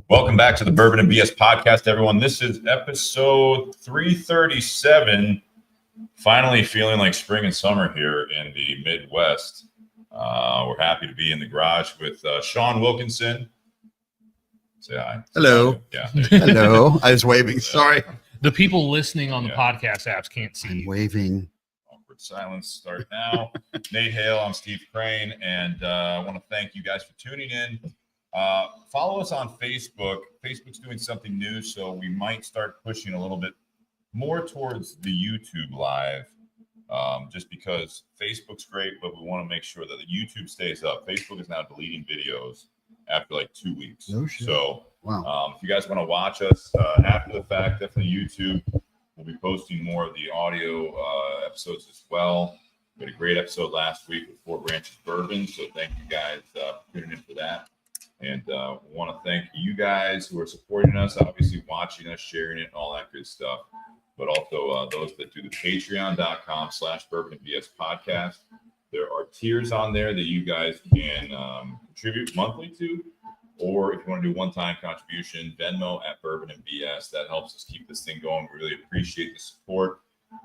Welcome back to the Bourbon and BS podcast, everyone. This is episode 337. Finally feeling like spring and summer here in the Midwest. We're happy to be in the garage with Sean Wilkinson. Say hi. Hello. Yeah. Hello. I was waving. Sorry. The people listening on the podcast apps can't see I'm you. waving. Awkward silence. Start now. Nate Hale. I'm Steve Crane. And I want to thank you guys for tuning in. Follow us on Facebook. Facebook's doing something new, so we might start pushing a little bit more towards the YouTube live, just because Facebook's great, but we want to make sure that the YouTube stays up. Facebook is now deleting videos after like 2 weeks. No shit. So Wow. if you guys want to watch us after the fact, definitely YouTube. We'll be posting more of the audio episodes as well. We had a great episode last week with Four Branches Bourbon, so thank you guys for tuning in for that. And want to thank you guys who are supporting us, obviously watching us, sharing it, and all that good stuff. But also those that do the patreon.com/bourbonandbs podcast. There are tiers on there that you guys can contribute monthly to, or if you want to do one-time contribution, Venmo at Bourbon and BS. That helps us keep this thing going. We really appreciate the support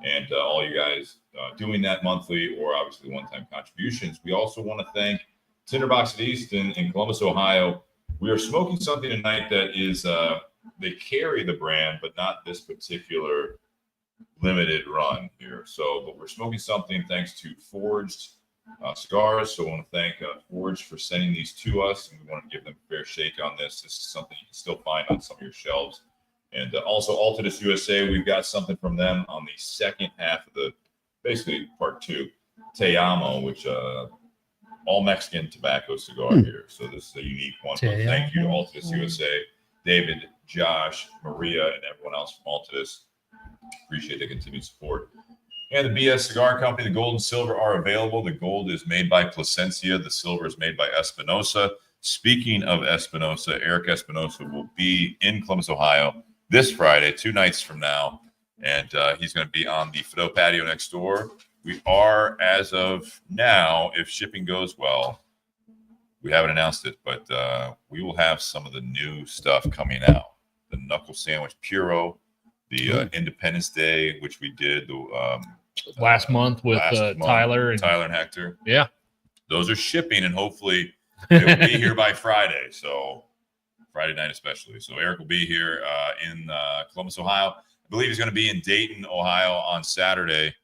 and all you guys doing that monthly or obviously one-time contributions. We also want to thank Tinder Box at Easton in Columbus, Ohio. We are smoking something tonight that is, they carry the brand, but not this particular limited run here. So, but we're smoking something thanks to Forged Cigars. So I want to thank Forged for sending these to us, and we want to give them a fair shake on this. This is something you can still find on some of your shelves. And also Altadis USA, we've got something from them on the second half of the, basically part two, Te Amo, which all Mexican tobacco cigar here. So this is a unique one. But thank you to Altadis USA, David, Josh, Maria, and everyone else from Altadis. Appreciate the continued support. And the BS Cigar Company, the gold and silver are available. The gold is made by Plasencia. The silver is made by Espinosa. Speaking of Espinosa, Eric Espinosa will be in Columbus, Ohio this Friday, 2 nights from now. And he's going to be on the Fido patio next door. We are, as of now, if shipping goes well, we haven't announced it, but we will have some of the new stuff coming out. The Knuckle Sandwich Puro, the Independence Day, which we did Last month with Tyler and Hector. Yeah. Those are shipping, and hopefully it will be here by Friday. So Friday night especially. So Eric will be here in Columbus, Ohio. I believe he's going to be in Dayton, Ohio on Saturday.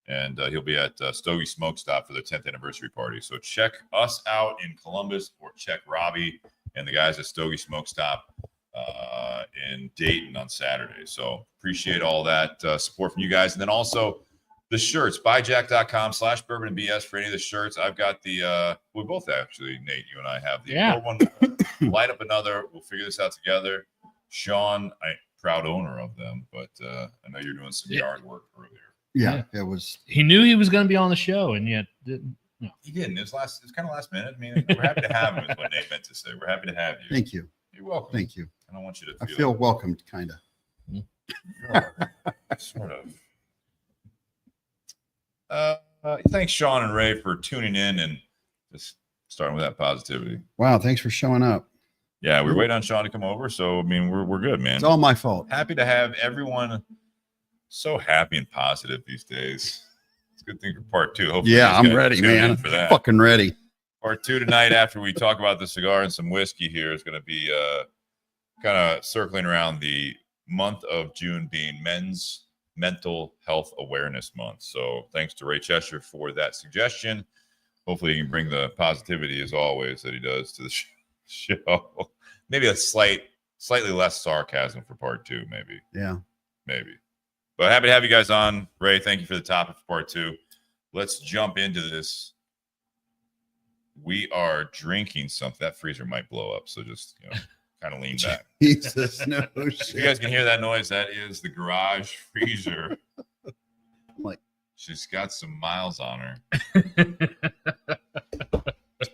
And he'll be at Stogie Smoke Stop for the 10th anniversary party. So check us out in Columbus, or check Robbie and the guys at Stogie Smoke Stop in Dayton on Saturday. So appreciate all that support from you guys. And then also the shirts, buyjack.com/bourbon and BS for any of the shirts. I've got the, we both actually, Nate, you and I have the one. Light up another. We'll figure this out together. Sean, proud owner of them, but I know you're doing some yard work earlier. Yeah, it was. He knew he was going to be on the show, and yet didn't. No. He didn't. It was kind of last minute. I mean, we're happy to have him, is what Nate meant to say. We're happy to have you. Thank you. You're welcome. Thank you. I don't want you to I feel welcomed, kind of. Sort of. Thanks, Sean and Ray, for tuning in and just starting with that positivity. Wow, thanks for showing up. Yeah, we're waiting on Sean to come over, so I mean, we're good, man. It's all my fault. Happy to have everyone. So happy and positive these days. It's a good thing for part two. Hopefully I'm ready, man. For that. Fucking ready. Part two tonight, after we talk about the cigar and some whiskey here, is going to be kind of circling around the month of June being Men's Mental Health Awareness Month. So thanks to Ray Cheshire for that suggestion. Hopefully he can bring the positivity, as always, that he does to the show. Maybe a slightly less sarcasm for part two, maybe. Yeah. Maybe. But happy to have you guys on. Ray, thank you for the topic for part two. Let's jump into this. We are drinking something. That freezer might blow up, so just kind of lean back. Jesus, no shit. If you guys can hear that noise, that is the garage freezer. Like, she's got some miles on her.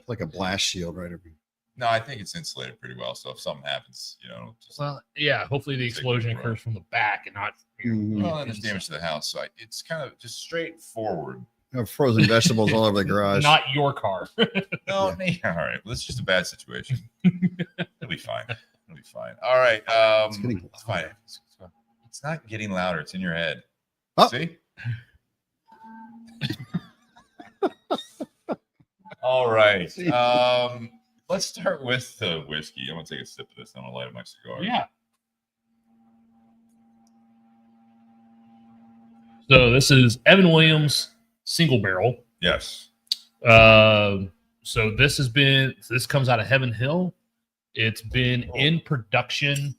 Like a blast shield right over. No, I think it's insulated pretty well. So if something happens, just hopefully the explosion occurs from the back and not. Well, and there's damage to the house, so it's kind of just straightforward. Frozen vegetables all over the garage. Not your car. No, all right. Well, it's just a bad situation. It'll be fine. It'll be fine. All right. It's getting It's fine. It's not getting louder. It's in your head. Oh. See? All right. Let's start with the whiskey. I'm gonna take a sip of this. I'm gonna light up my cigar. Yeah. So this is Evan Williams single barrel. Yes. So this comes out of Heaven Hill. It's been in production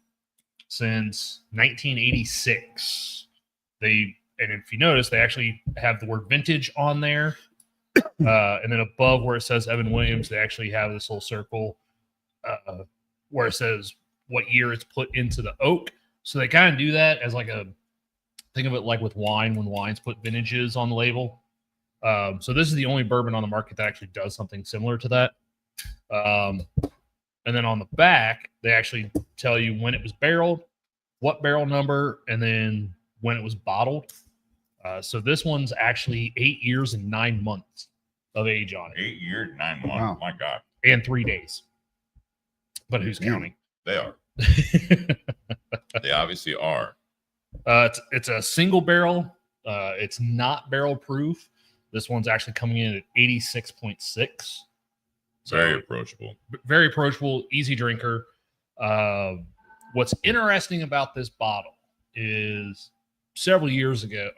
since 1986. And if you notice, they actually have the word vintage on there. And then above where it says Evan Williams, they actually have this little circle where it says what year it's put into the oak. So they kind of do that as like think of it like with wine, when wines put vintages on the label. So this is the only bourbon on the market that actually does something similar to that. And then on the back, they actually tell you when it was barreled, what barrel number, and then when it was bottled. So this one's actually 8 years and 9 months of age on it. 8 years, 9 months. Wow. My God. And 3 days. But who's counting? They are. They obviously are. It's a single barrel. It's not barrel proof. This one's actually coming in at 86.6. So Very approachable. Very approachable, easy drinker. What's interesting about this bottle is several years ago,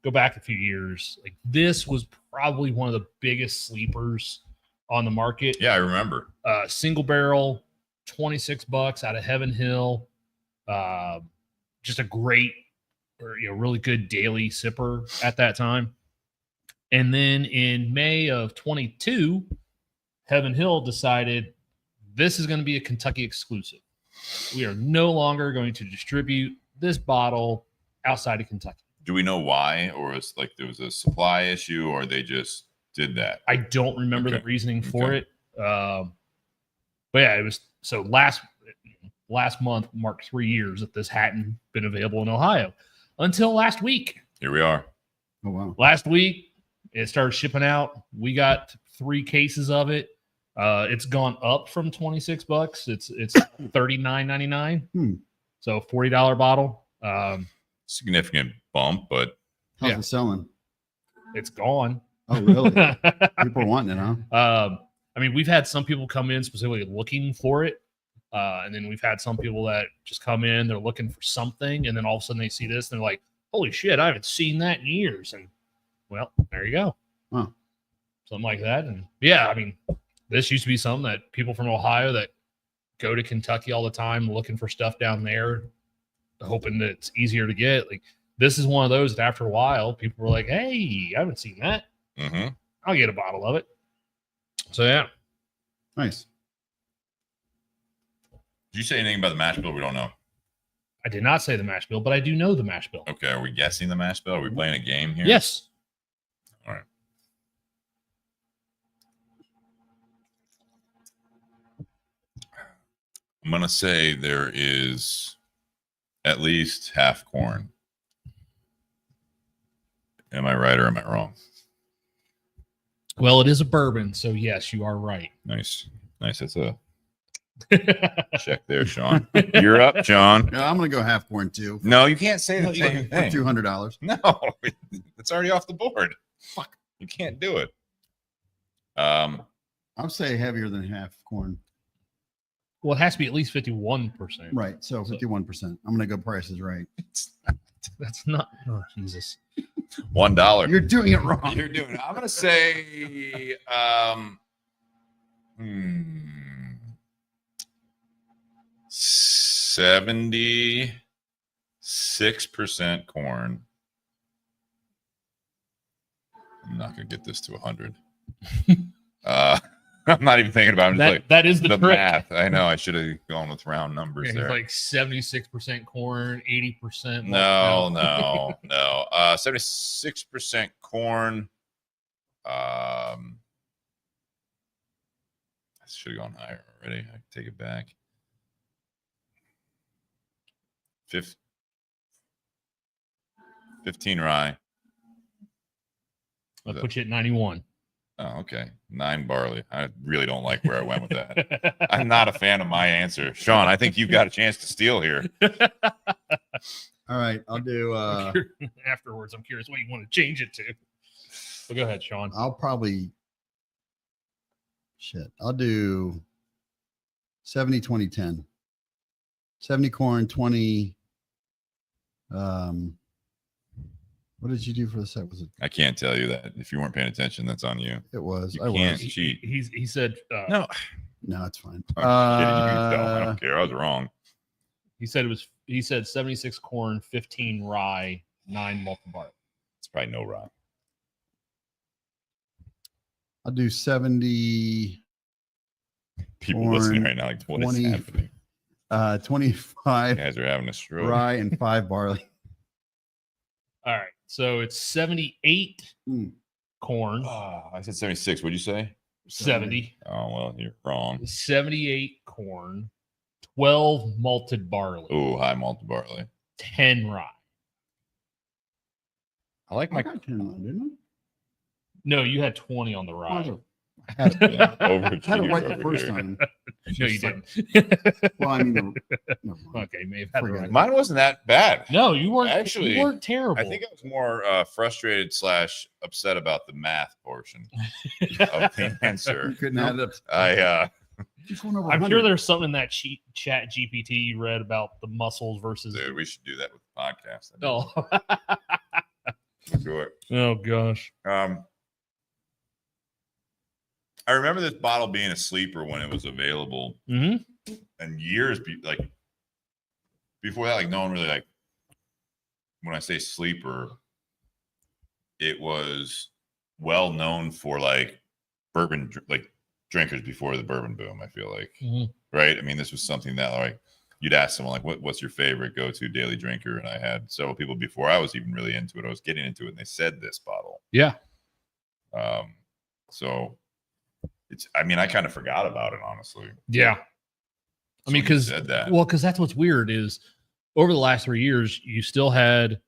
go back a few years, like this was probably one of the biggest sleepers on the market. Yeah, I remember. Single barrel, $26 out of Heaven Hill. Just a great, really good daily sipper at that time. And then in May of 22, Heaven Hill decided this is going to be a Kentucky exclusive. We are no longer going to distribute this bottle outside of Kentucky. Do we know why? Or it's like there was a supply issue, or they just did that? I don't remember the reasoning for it. But yeah, it was so last month marked 3 years that this hadn't been available in Ohio until last week. Here we are. Oh, wow. Last week, it started shipping out. We got 3 cases of it. It's gone up from $26. It's $39.99. So $40 bottle. Significant bump, but How's it selling? It's gone. Oh, really? People are wanting it, huh? We've had some people come in specifically looking for it. And then we've had some people that just come in, they're looking for something, and then all of a sudden they see this and they're like, holy shit, I haven't seen that in years. And well, there you go. Huh. Something like that. And yeah, this used to be something that people from Ohio that go to Kentucky all the time looking for stuff down there, hoping that it's easier to get. Like, this is one of those that after a while, people were like, hey, I haven't seen that. Mm-hmm. I'll get a bottle of it. So yeah. Nice. Did you say anything about the mash bill? We don't know. I did not say the mash bill, but I do know the mash bill. Okay, are we guessing the mash bill? Are we playing a game here? Yes. All right. I'm going to say there is at least half corn. Am I right or am I wrong? Well, it is a bourbon, so yes, you are right. Nice. That's a check there, Sean. You're up, John. Yeah, I'm going to go half corn too. No, you can't say the For same thing. $200. No, it's already off the board. Fuck, you can't do it. I'll say heavier than half corn. Well, it has to be at least 51%. Right. So 51%. I'm going to go Price is Right. That's not. Oh, Jesus. $1. You're doing it wrong. You're doing it. I'm gonna say 76% corn. I'm not gonna get this to 100. I'm not even thinking about it. I'm just like, that is the trick. math. I know I should have gone with round numbers Yeah, there. like 76% corn, 80%. No. 76% corn. I should have gone higher already. I take it back. 15 rye. I'll put you at 91. Oh, okay. 9 barley. I really don't like where I went with that. I'm not a fan of my answer. Sean, I think you've got a chance to steal here. All right, I'll do. Afterwards, I'm curious what you want to change it to. But go ahead, Sean. I'll probably. Shit, I'll do 70, 20, 10. 70 corn, 20. What did you do for the set? Was it? I can't tell you that. If you weren't paying attention, that's on you. It was. You I can't was. cheat. He said No. No, it's fine. I'm kidding. You can tell. I don't care. I was wrong. he said 76 corn, 15 rye, 9 malted barley. It's probably no rye. I'll do 70. People Corn, listening right now, like, what is 20, happening? 25 You guys are having a stroke. rye and 5 barley. All right. So it's 78 Mm. corn, Oh, I said 76. What'd you say? 70, Oh, well, you're wrong. 78 corn, 12 malted barley, Oh, high malted barley. 10 rye. I like I my got 10 on, didn't No, you had 20 on the I? rye. I had it yeah, I had it overachiever right the over first here. time. No, you didn't. Well, I mean, never mind. Okay, may have had it Forget right. it. Mine wasn't that bad. No, you weren't. Actually, you weren't terrible. I think I was more frustrated / upset about the math portion of the You answer. couldn't add it up. I Just went over I'm 100. sure there's something in that chat GPT you read about the muscles versus. dude, we should do that with the podcast. Oh. Let's do it. Oh gosh. I remember this bottle being a sleeper when it was available, Mm-hmm. and years before that, like no one really like. When I say sleeper, it was well known for like bourbon, like drinkers before the bourbon boom. I feel like, Mhm. right? I mean, this was something that like you'd ask someone like, "What's your favorite go-to daily drinker?" And I had several people before I was even really into it. I was getting into it, and they said this bottle. Yeah. So it's. I mean, I kind of forgot about it, honestly. Yeah. I mean, So when you because said that. that's what's weird is over the last 3 years, you still had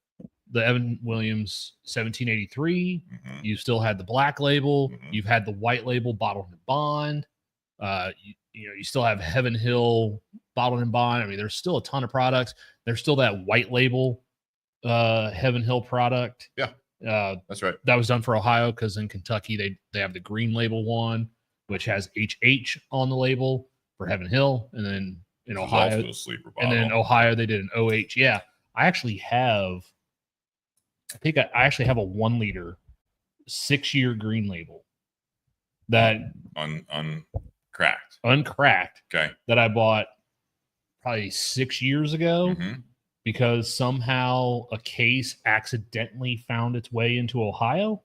the Evan Williams 1783. Mhm. You still had the black label. Mhm. You've had the white label bottled in bond. You still have Heaven Hill bottled in bond. I mean, there's still a ton of products. There's still that white label Heaven Hill product. Yeah. That's right. That was done for Ohio because in Kentucky they have the green label one, which has HH on the label for Heaven Hill, and then in This is Ohio, also a sleeper and bottle. then in Ohio they did an OH. Yeah, I actually have. I think I actually have a 1 liter 6-year green label that uncracked. uncracked Okay. that I bought probably 6 years ago Mhm. because somehow a case accidentally found its way into Ohio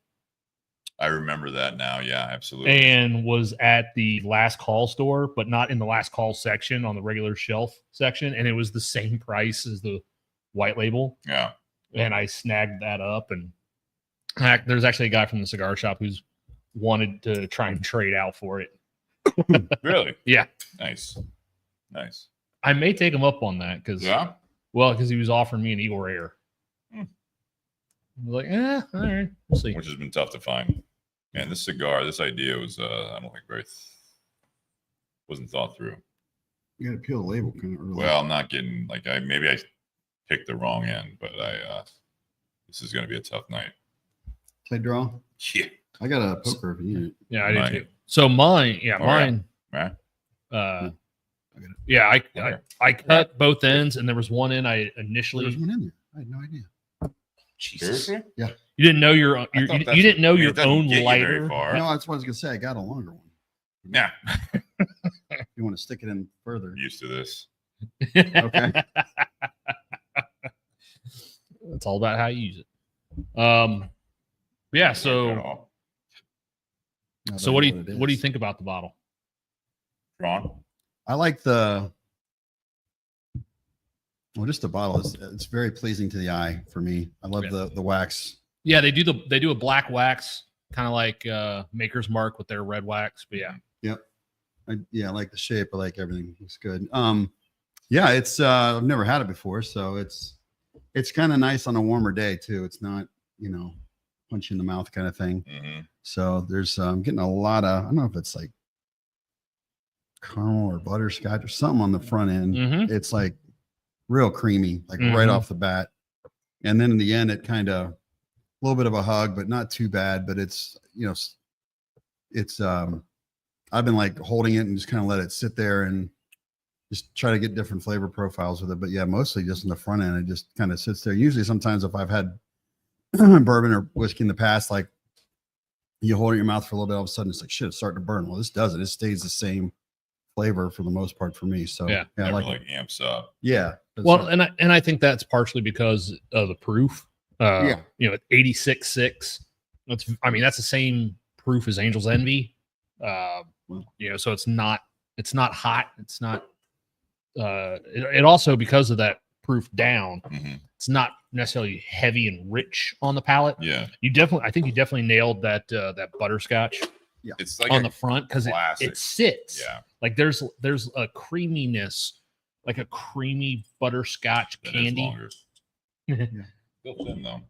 I remember that now. Yeah, absolutely. and was at the last call store, but not in the last call section on the regular shelf section. And it was the same price as the white label. Yeah. And I snagged that up. And there's actually a guy from the cigar shop who's wanted to try and trade out for it. Really? Yeah. Nice. Nice. I may take him up on that because, Yeah. because he was offering me an Eagle Rare. Hmm. I was like, all right, we'll see. Which has been tough to find. Man, this cigar, this idea was, I don't think wasn't thought through. You got to peel the label kind of early. Well, I'm not getting like maybe I picked the wrong end, but this is going to be a tough night. Say draw. Yeah. I got a poker if you need it. Yeah, I Mine. did too. So mine, Oh, mine. Right. Yeah, Okay. I cut both ends, and there was one end I initially. There's one in there. I had no idea. Jesus, Seriously? you didn't know your I you thought you that's- didn't know I mean, your it doesn't own get you very lighter. far. No, that's what I was gonna say. I got a longer one. Yeah. You want to stick it in further? Used to this. Okay. It's all about how you use it. Yeah. At So all. Now that so I what do know you it what do you is. think about the bottle? Ron? I like just the bottle. It's very pleasing to the eye for me. I love Yeah. the wax. Yeah, they do a black wax, kind of like Maker's Mark with their red wax. But yeah, I like the shape. I like everything. Looks good. Yeah, it's I've never had it before, so it's kind of nice on a warmer day too. It's not 100 punch you in the mouth kind of thing. Mm-hmm. So there's getting a lot of, I don't know if it's like caramel or butterscotch or something on the front end. Mm-hmm. It's like real creamy, like Mhm. right off the bat. And then in the end, it kind of a little bit of a hug, but not too bad. But it's, you know, it's I've been like holding it and just kind of let it sit there and just try to get different flavor profiles with it. But yeah, mostly just in the front end, it just kind of sits there. Usually sometimes if I've had bourbon or whiskey in the past, like you hold it in your mouth for a little bit, all of a sudden it's like, shit, it's starting to burn. Well, this doesn't. It stays the same flavor for the most part for me. So Yeah. I Never like like it. amps up. Yeah. Well, and I think that's partially because of the proof. Yeah. You know, 86.6. That's the same proof as Angel's Envy. You know, so it's not hot. It's not. It also, because of that proof down, Mm-hmm. it's not necessarily heavy and rich on the palate. Yeah, I think you definitely nailed that butterscotch it's like on a the front, because classic. it sits. Yeah, Like there's a creaminess, like a creamy butterscotch that is candy. longer. Yeah. Still thin though.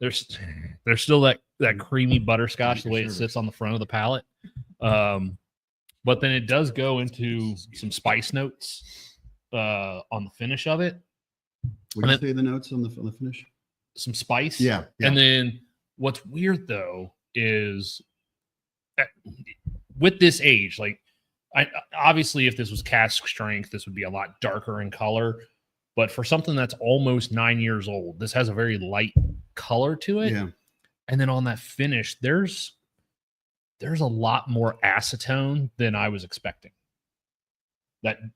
There's still that creamy butterscotch the way it Sure. sits on the front of the palate. But then it does go into some spice notes on the finish of it. Would you say the notes on the finish? Some spice. Yeah. And then what's weird though is with this age, like obviously if this was cask strength, this would be a lot darker in color. But for something that's almost 9 years old, this has a very light color to it. Yeah. And then on that finish, there's a lot more acetone than I was expecting.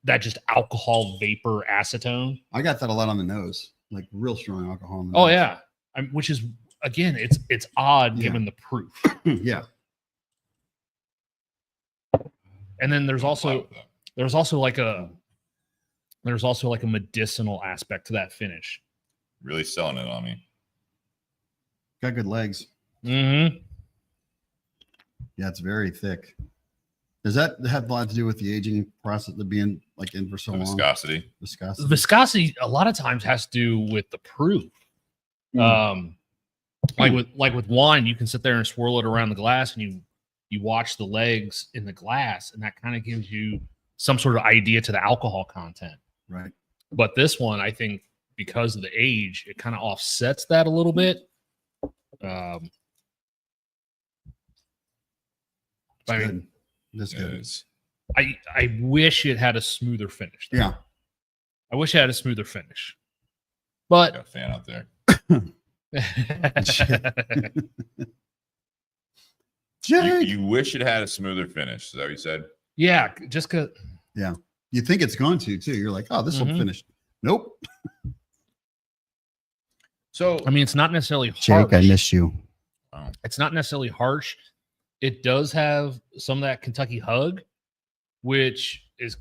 That just alcohol vapor acetone. I got that a lot on the nose, like real strong alcohol. On the Oh nose. yeah, which is, again, it's odd Yeah. given the proof. Yeah. And then there's Fine also with that. there's also like a medicinal aspect to that finish. Really selling it on me. Got good legs. Mm-hmm. Yeah, it's very thick. Does that have a lot to do with the aging process of being like in for so The long? viscosity. Viscosity. Viscosity a lot of times has to do with the proof. Like with wine, you can sit there and swirl it around the glass, and you watch the legs in the glass, and that kind of gives you some sort of idea to the alcohol content. Right. But this one, I think, because of the age, it kind of offsets that a little bit. I mean, Good. That's It good. is. I wish it had a smoother finish. Yeah. I wish it had a smoother finish. But Got a fan out there. Jake. You wish it had a smoother finish. Is that what you said? yeah, just because. You think it's going to too. You're like, oh, this will Mhm. finish. Nope. So I mean, it's not necessarily harsh. miss you. It's not necessarily harsh. It does have some of that Kentucky hug, which is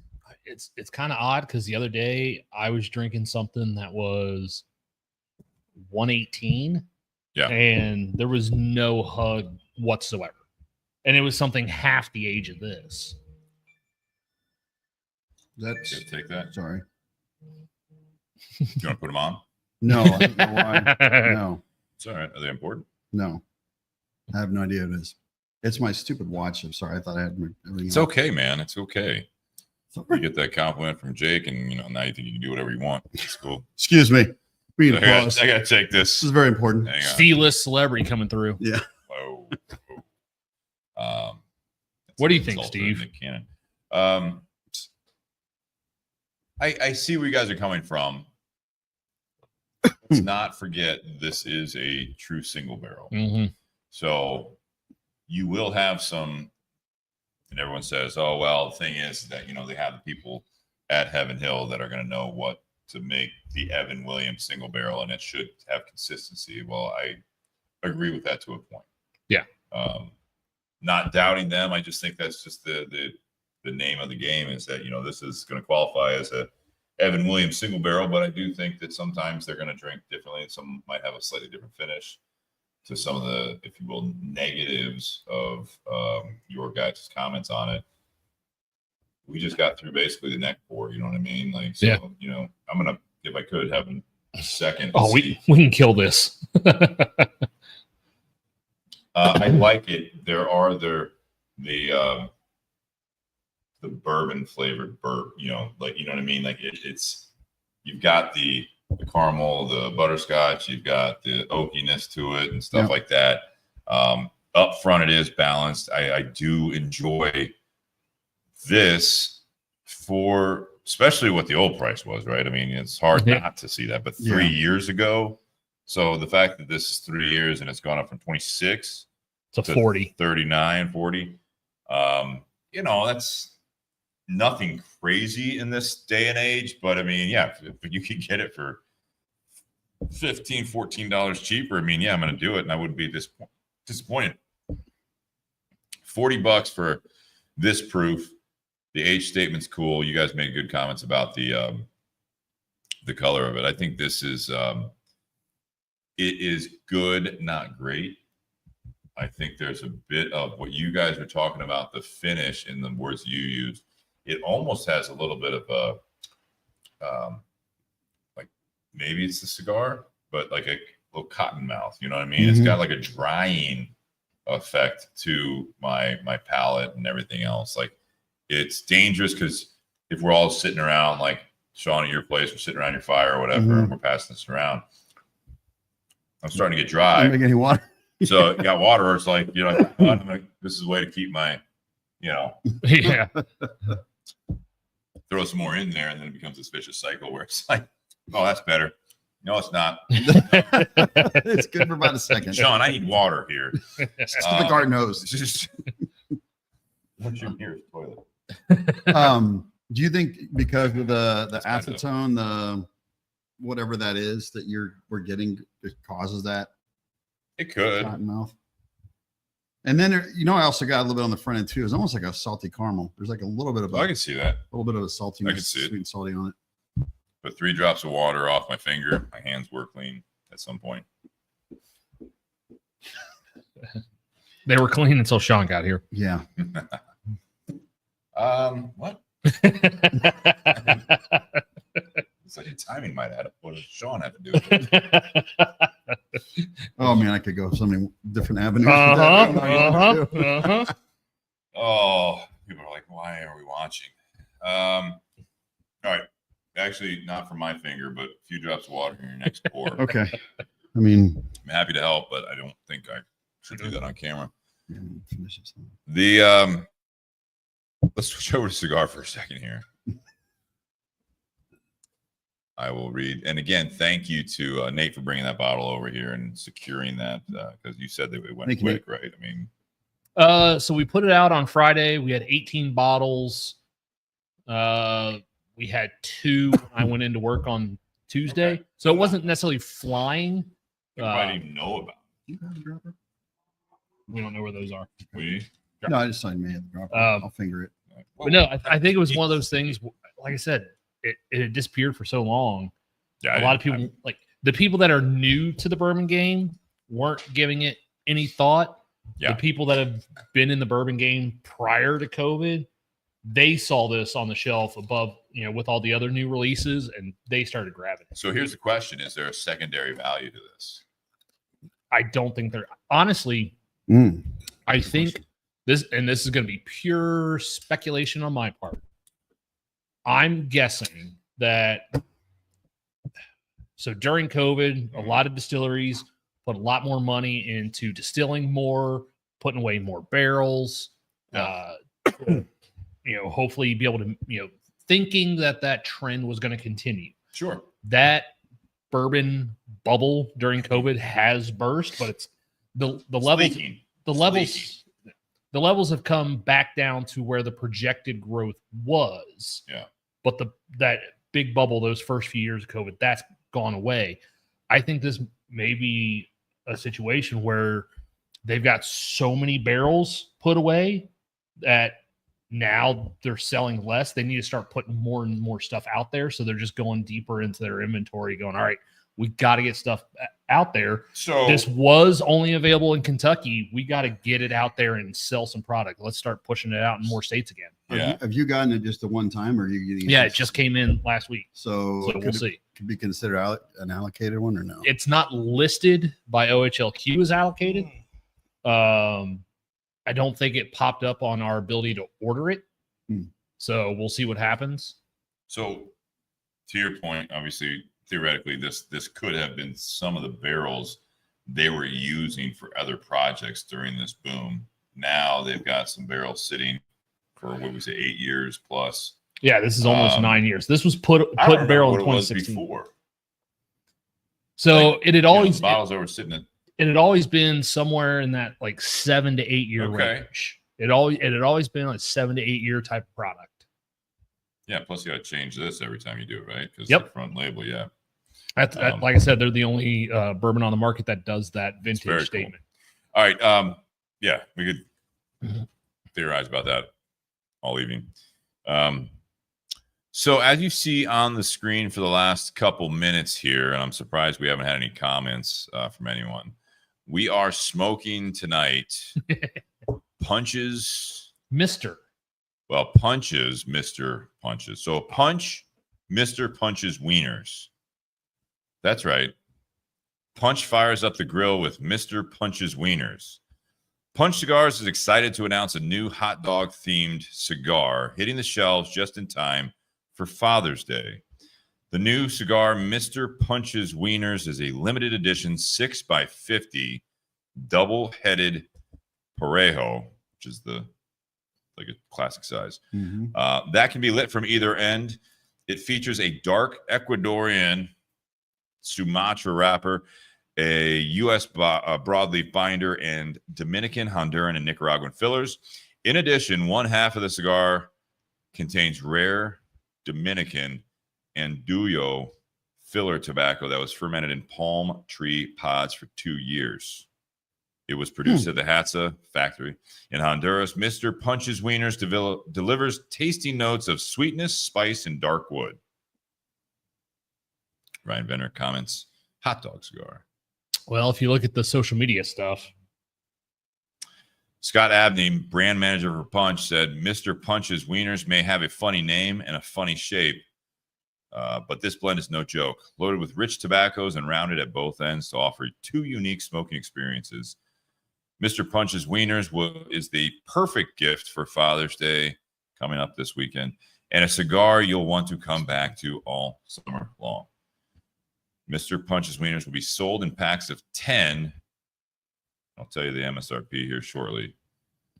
it's kind of odd because the other day I was drinking something that was 118. Yeah. And there was no hug whatsoever. And it was something half the age of this. That's Good, take that. sorry. You want to put them on? No, I don't know why. No, It's all right. Are they important? no. I have no idea what it is. It's my stupid watch. I'm sorry. I thought I had everything. It's okay, man. It's okay. You Sorry. get that compliment from Jake, and now you think you can do whatever you want. It's cool. Excuse me. We need I gotta, applause. I gotta take This this. is very important. Hang on. C-list celebrity coming through. Yeah. Whoa. What do you think, Insult to Steve? Nick Cannon. I see where you guys are coming from. Let's not forget this is a true single barrel. Mm-hmm. So you will have some, and everyone says, oh, well, the thing is that, they have the people at Heaven Hill that are going to know what to make the Evan Williams single barrel, and it should have consistency. Well, I agree with that to a point. Yeah. Not doubting them. I just think that's just the name of the game is that, this is going to qualify as a Evan Williams single barrel, but I do think that sometimes they're going to drink differently, and some might have a slightly different finish to some of the, if you will, negatives of your guys' comments on it. We just got through basically the neck pour, you know what I mean? Like, so, Yeah. I'm going to, if I could, have a second. Oh, we can kill this. I like it. There are the bourbon flavored you know, like, you know what I mean? Like it's you've got the caramel, the butterscotch, you've got the oakiness to it and stuff like that. Up front, it is balanced. I do enjoy this for especially what the old price was, right? I mean, it's hard not to see that, but 3 years ago. So the fact that this is 3 years and it's gone up from 26 to 40, 39, 40, you know, that's nothing crazy in this day and age, but I mean, yeah, if you could get it for $15, $14 cheaper, I mean, yeah, I'm going to do it. And I wouldn't be disappointed. $40 for this proof. The age statement's cool. You guys made good comments about the color of it. I think this is it is good, not great. I think there's a bit of what you guys are talking about, the finish in the words you used. It almost has a little bit of a like maybe it's the cigar, but like a little cotton mouth. You know what I mean? It's got like a drying effect to my palate and everything else. Like it's dangerous because if we're all sitting around, like Sean at your place, we're sitting around your fire or whatever, and we're passing this around. I'm starting to get dry. Don't make any water. So you got water. It's like, you're like, oh, this is a way to keep my, you know, throw some more in there, and then it becomes this vicious cycle where it's like, oh, that's better. No, it's not. It's good for about a second. Sean, I need water here. That's what the garden knows. Just what's your nearest toilet? Do you think because of the acetone, the whatever that is that we're getting, it causes that? It could. Cotton mouth. And then I also got a little bit on the front end too. It's almost like a salty caramel. There's like a little bit of I can see that. A little bit of a saltiness, I can see it. sweet and salty on it. Put 3 drops of water off my finger. My hands were clean at some point. They were clean until Sean got here. Yeah. What? It's like your timing might add up. What does Sean have to do with it? Oh man, I could go so many different avenues. With Oh, people are like, why are we watching? All right. Actually, not from my finger, but a few drops of water in your next pour. Okay. I mean, I'm happy to help, but I don't think I should do that on camera. finish this one. The let's switch over to cigar for a second here. I will read. And again, thank you to Nate for bringing that bottle over here and securing that because you said that it went quick, right? I mean, so we put it out on Friday. We had 18 bottles. We had 2. I went into work on Tuesday, so it wasn't necessarily flying. I didn't even know about. You have a dropper? We don't know where those are. No, I just signed me at the dropper. I'll finger it. But no, I think it was one of those things. Like I said, it had disappeared for so long. Yeah, a lot of people, like the people that are new to the bourbon game, weren't giving it any thought. Yeah. The people that have been in the bourbon game prior to COVID, they saw this on the shelf above, with all the other new releases, and they started grabbing it. So here's the question: is there a secondary value to this? I don't think there. Honestly, I think this is going to be pure speculation on my part. I'm guessing that. So during COVID, a lot of distilleries put a lot more money into distilling more, putting away more barrels. Hopefully be able to, thinking that trend was going to continue. Sure. That bourbon bubble during COVID has burst, but it's the levels have come back down to where the projected growth was. Yeah. But that big bubble, those first few years of COVID, that's gone away. I think this may be a situation where they've got so many barrels put away that now they're selling less. They need to start putting more and more stuff out there. So they're just going deeper into their inventory going, all right, we got to get stuff out there. So this was only available in Kentucky. We got to get it out there and sell some product. Let's start pushing it out in more states again. Yeah. Have you gotten it just the one time, or are you getting? Yeah, it just came in last week. So we'll see. Could be considered an allocated one or no? It's not listed by OHLQ as allocated. I don't think it popped up on our ability to order it. So we'll see what happens. So to your point, obviously, theoretically, this could have been some of the barrels they were using for other projects during this boom. Now they've got some barrels sitting for what we say 8 years plus. Yeah, this is almost 9 years. This was put I don't barrel know in what it was 2016. before. So Like, it had always the bottles that were sitting in. it had always been somewhere in that like 7 to 8 year Okay. range. It had always been like 7 to 8 year type of product. Yeah, plus you got to change this every time you do it, right? Because Yep. the front label, yeah. Like I said, they're the only bourbon on the market that does that vintage statement. Cool. All right. Yeah, we could theorize about that all evening. So as you see on the screen for the last couple minutes here, and I'm surprised we haven't had any comments from anyone. We are smoking tonight Punches. Mr. Punches. So Punch, Mr. Punches Wieners. That's right. Punch fires up the grill with Mr. Punch's Wieners. Punch Cigars is excited to announce a new hot dog themed cigar hitting the shelves just in time for Father's Day. The new cigar, Mr. Punch's Wieners, is a limited edition 6x50 double-headed parejo, which is like a classic size. That can be lit from either end. It features a dark Ecuadorian Sumatra wrapper, a U.S. broadleaf binder, and Dominican, Honduran, and Nicaraguan fillers. In addition, one half of the cigar contains rare Dominican Andullo filler tobacco that was fermented in palm tree pods for 2 years. It was produced at the Hatza factory in Honduras. Mr. Punch's Wieners delivers tasty notes of sweetness, spice, and dark wood. Ryan Venner comments, hot dog cigar. Well, if you look at the social media stuff. Scott Abney, brand manager for Punch, said, Mr. Punch's Wieners may have a funny name and a funny shape, but this blend is no joke. Loaded with rich tobaccos and rounded at both ends to offer 2 unique smoking experiences. Mr. Punch's Wieners is the perfect gift for Father's Day coming up this weekend, and a cigar you'll want to come back to all summer long. Mr. Punch's Wieners will be sold in packs of 10. I'll tell you the MSRP here shortly.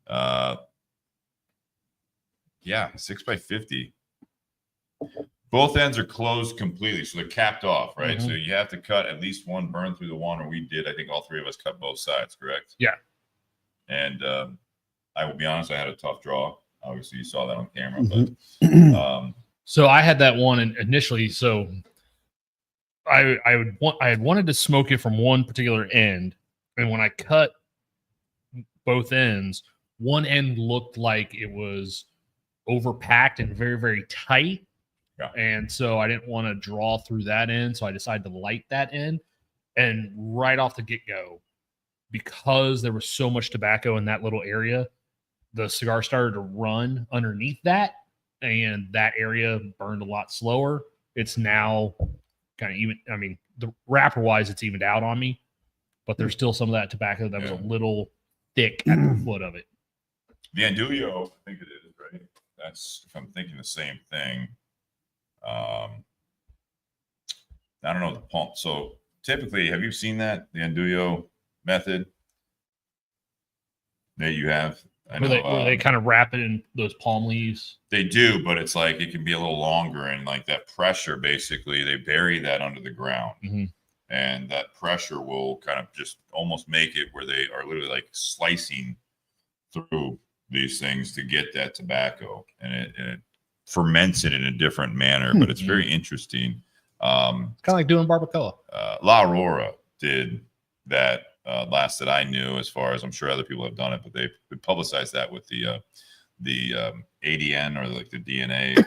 6x50. Both ends are closed completely, so they're capped off, right? So you have to cut at least one, burn through the one, or we did. I think all 3 of us cut both sides, correct? Yeah. And I will be honest, I had a tough draw. Obviously, you saw that on camera. But so I had that one initially. So I had wanted to smoke it from one particular end, and when I cut both ends, one end looked like it was overpacked and very, very tight. Yeah. And so I didn't want to draw through that end. So I decided to light that end. And right off the get-go, because there was so much tobacco in that little area, the cigar started to run underneath that. And that area burned a lot slower. It's now kind of even. I mean, the wrapper-wise, it's evened out on me. But there's still some of that tobacco that was a little thick at the foot of it. the Andullo, I think it is, right? That's, if I'm thinking the same thing. I don't know the palm. So typically, have you seen that, the Andullo method that you have? I know, where they kind of wrap it in those palm leaves. They do, but it's like it can be a little longer, and like that pressure, basically, they bury that under the ground, and that pressure will kind of just almost make it where they are literally like slicing through these things to get that tobacco, and it ferments it in a different manner. But it's very interesting. Kind of like doing barbacoa. La Aurora did that last that I knew, as far as I'm sure other people have done it, but they publicized that with the ADN, or like the DNA.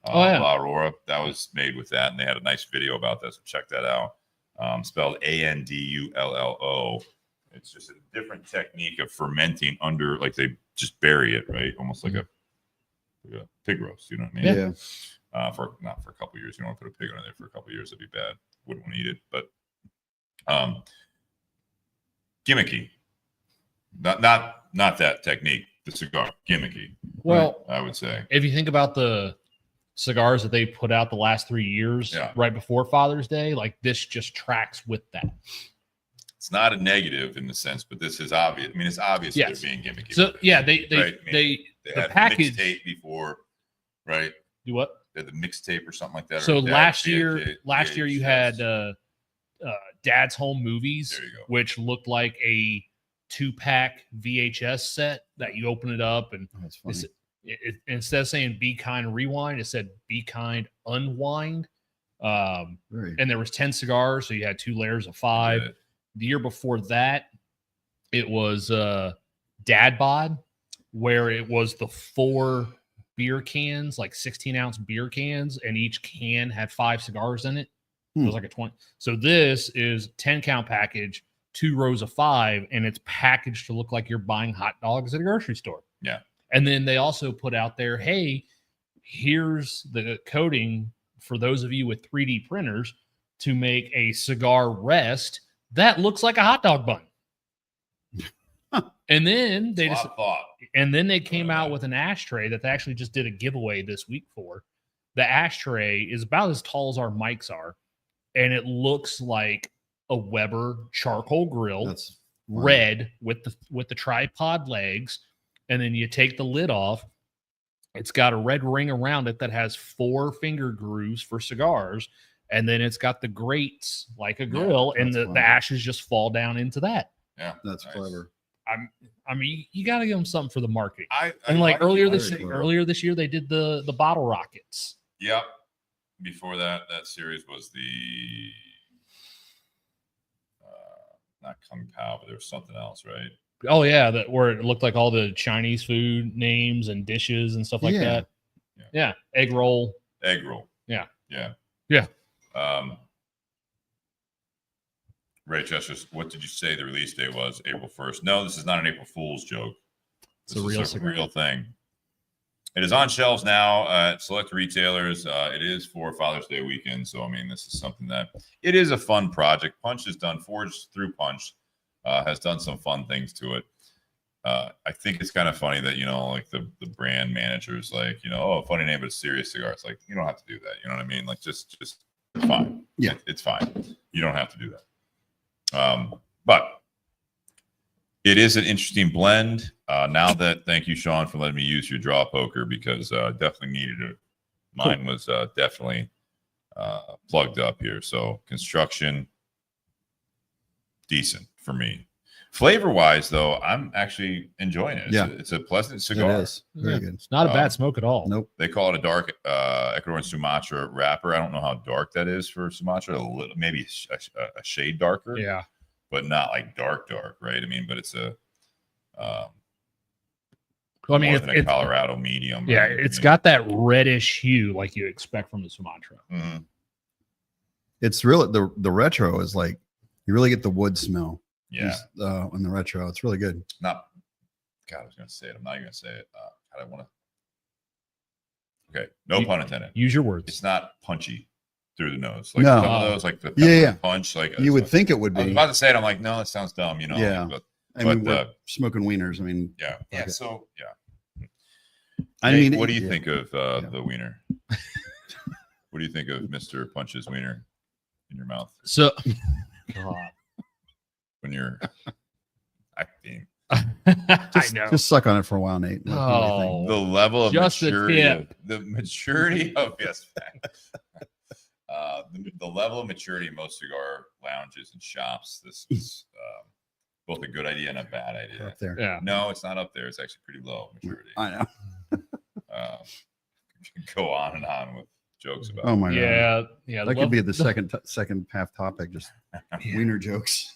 La Aurora, that was made with that, and they had a nice video about that, so check that out. Spelled Andullo. It's just a different technique of fermenting under, like they just bury it, right? Almost like a pig roast, you know what I mean? Yeah. For not for a couple of years. You don't want to put a pig on there for a couple of years, it'd be bad. Wouldn't want to eat it, but gimmicky. Not that technique. The cigar gimmicky. Well, I would say. if you think about the cigars that they put out the last 3 years, right before Father's Day, like this just tracks with that. It's not a negative in the sense, but this is obvious. I mean, it's obvious they're being gimmicky. So yeah, right? they had the package mixtape before, right? Do what? They had the mixtape or something like that. So last year you had Dad's Home Movies, which looked like a 2-pack VHS set that you open it up and instead of saying "Be Kind Rewind," it said "Be Kind Unwind." And there was 10 cigars, so you had 2 layers of 5. Yeah. The year before that, it was Dad Bod, where it was the 4 beer cans, like 16-ounce beer cans, and each can had 5 cigars in it. It was like a 20. So this is 10-count package, 2 rows of 5, and it's packaged to look like you're buying hot dogs at a grocery store. Yeah. And then they also put out there, hey, here's the coating for those of you with 3D printers to make a cigar rest that looks like a hot dog bun. And then they came out with an ashtray that they actually just did a giveaway this week for. The ashtray is about as tall as our mics are, and it looks like a Weber charcoal grill. That's red with the tripod legs, and then you take the lid off. It's got a red ring around it that has 4 finger grooves for cigars, and then it's got the grates like a grill, and the ashes just fall down into that. Yeah, that's clever. I mean, you got to give them something for the marketing. Earlier this year, they did the bottle rockets. Yep. Before that series was the not Kung Pao, but there was something else, right? Oh yeah, where it looked like all the Chinese food names and dishes and stuff like that. Yeah, egg roll. Yeah. Ray Chester, what did you say the release date was? April 1st. No, this is not an April Fool's joke. It's a real thing. It is on shelves now at select retailers. It is for Father's Day weekend. So, I mean, this is something that it is a fun project. Punch has done, Forged Through Punch has done some fun things to it. I think it's kind of funny that, like the brand managers, like, oh, funny name, but it's serious cigar. It's like, you don't have to do that. You know what I mean? Like, just it's fine. Yeah, it's fine. You don't have to do that. But it is an interesting blend. Now that, thank you, Sean, for letting me use your draw poker, because definitely needed it. Mine was definitely plugged up here. So construction, decent for me. Flavor wise, though, I'm actually enjoying it. It's a pleasant cigar. It is very good. It's not a bad smoke at all. Nope. They call it a dark Ecuadorian Sumatra wrapper. I don't know how dark that is for Sumatra. Maybe a shade darker. Yeah, but not like dark, right? I mean, but it's a it's Colorado medium. Yeah, right? It's got that reddish hue like you expect from the Sumatra. Mm-hmm. It's really the retro is like you really get the wood smell. Yeah, in the retro, it's really good. I was gonna say it. I'm not even gonna say it. I don't want to. Okay, no pun intended. Use your words. It's not punchy through the nose. Like some of those, like the punch. Like you would think it would be. I was about to say it. I'm like, no, that sounds dumb. Yeah. Like, I mean, we're smoking wieners. I mean, yeah. Okay. So yeah. I mean, what do you think of the wiener? What do you think of Mr. Punch's wiener in your mouth? So, God. When you're acting, I know. Just suck on it for a while, Nate. The level of maturity, the level of maturity in most cigar lounges and shops. This is both a good idea and a bad idea. Up there. Yeah. No, it's not up there. It's actually pretty low maturity. I know. Go on and on with jokes about. Oh my God. Yeah. That could be the second half topic. Just wiener jokes.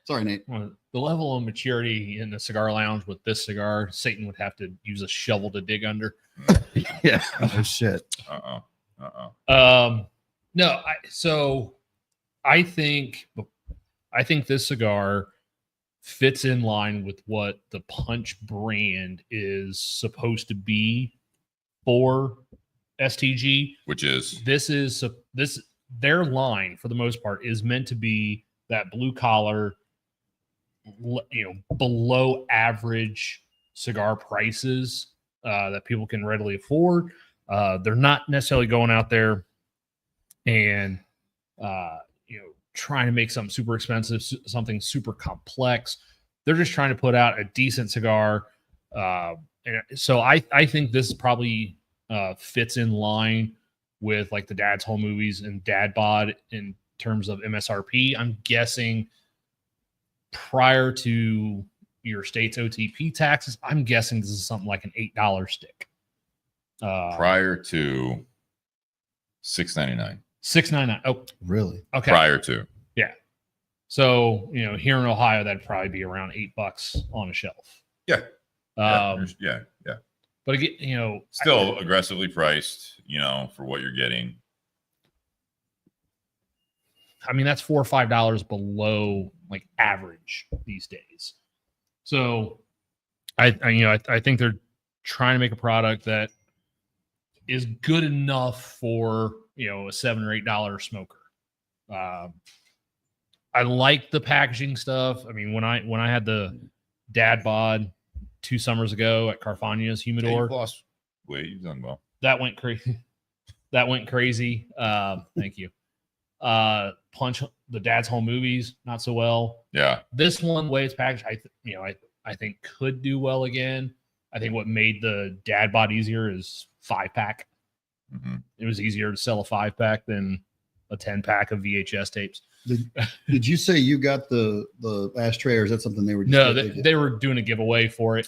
Sorry, Nate. The level of maturity in the cigar lounge with this cigar, Satan would have to use a shovel to dig under. Yeah. Oh shit. No. I think this cigar fits in line with what the Punch brand is supposed to be for STG, which is their line for the most part is meant to be that blue collar below average cigar prices that people can readily afford. They're not necessarily going out there and trying to make something super expensive, something super complex. They're just trying to put out a decent cigar. And so I think this probably fits in line with like the Dad's Home Movies and Dad Bod in terms of MSRP. I'm guessing prior to your state's OTP taxes, I'm guessing this is something like an $8 stick. Prior to $6.99. $6.99. Oh, Really? okay. Prior to. Yeah. So, here in Ohio, that'd probably be around $8 on a shelf. Yeah. Yeah. But again, still aggressively priced, for what you're getting. I mean, that's $4 or $5 below like average these days. So I think they're trying to make a product that is good enough for, a $7 or $8 smoker. I like the packaging stuff. I mean, when I had the Dad Bod 2 summers ago at Carfagna's Humidor, Yeah, you've lost weight. You've done well. that went crazy. That went crazy. Thank you. Punch the Dad's Home Movies, not so well. Yeah. This one, the way it's packaged, I think could do well again. I think what made the Dad Bod easier is 5-pack. Mm-hmm. It was easier to sell a 5-pack than a 10-pack of VHS tapes. Did you say you got the ashtray, or is that something they were? No, they were doing a giveaway for it.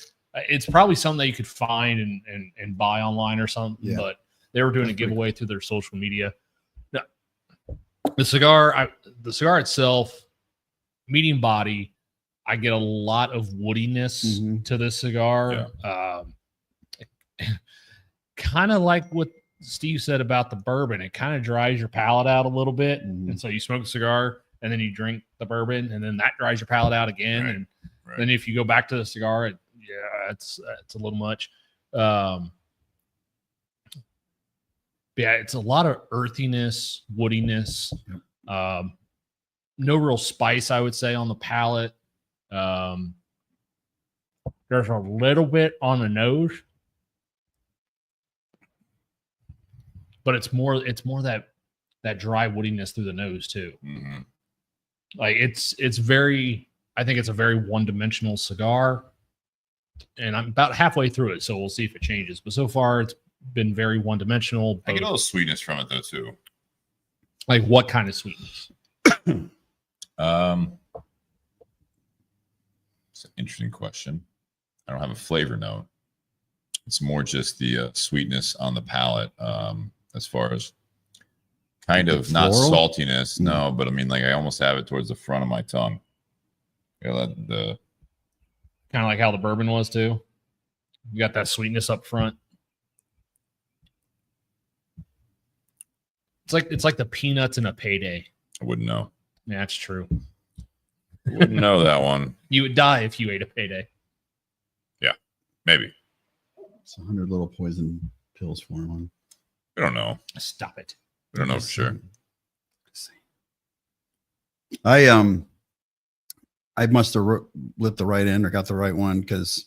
It's probably something that you could find and buy online or something. Yeah. But they were doing a giveaway through their social media. Now, the cigar itself, medium body. I get a lot of woodiness to this cigar. Yeah. Kind of like what Steve said about the bourbon. It kind of dries your palate out a little bit. And so you smoke a cigar and then you drink the bourbon and then that dries your palate out again. Right. And then if you go back to the cigar, it's a little much. It's a lot of earthiness, woodiness. No real spice, I would say, on the palate. There's a little bit on the nose, but it's more that dry woodiness through the nose too. Mm-hmm. Like I think it's a very one-dimensional cigar, and I'm about halfway through it, so we'll see if it changes. But so far, it's been very one-dimensional. I get a little sweetness from it though too. Like what kind of sweetness? It's an interesting question. I don't have a flavor note. It's more just the sweetness on the palate, as far as kind of not saltiness. No, but I mean, like I almost have it towards the front of my tongue. The kind of like how the bourbon was too. You got that sweetness up front. It's like the peanuts in a Payday. I wouldn't know. Yeah, that's true. Wouldn't know that one. You would die if you ate a Payday. Yeah, maybe. It's 100 little poison pills for him. I don't know. Stop it. I don't know for sure. I must have lit the right end or got the right one, because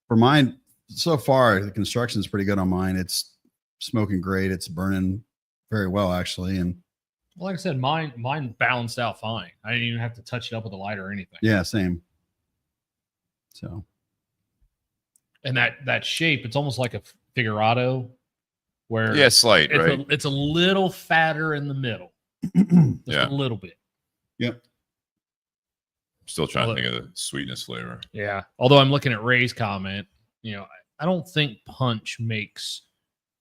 for mine, so far the construction is pretty good on mine. It's smoking great. It's burning very well, actually. And like I said, mine balanced out fine. I didn't even have to touch it up with a lighter or anything. Yeah, same. So, and that shape, it's almost like a figurado, where slight, right? It's a little fatter in the middle, just a little bit. Yep. Still trying to think of the sweetness flavor. Yeah. Although I'm looking at Ray's comment, I don't think Punch makes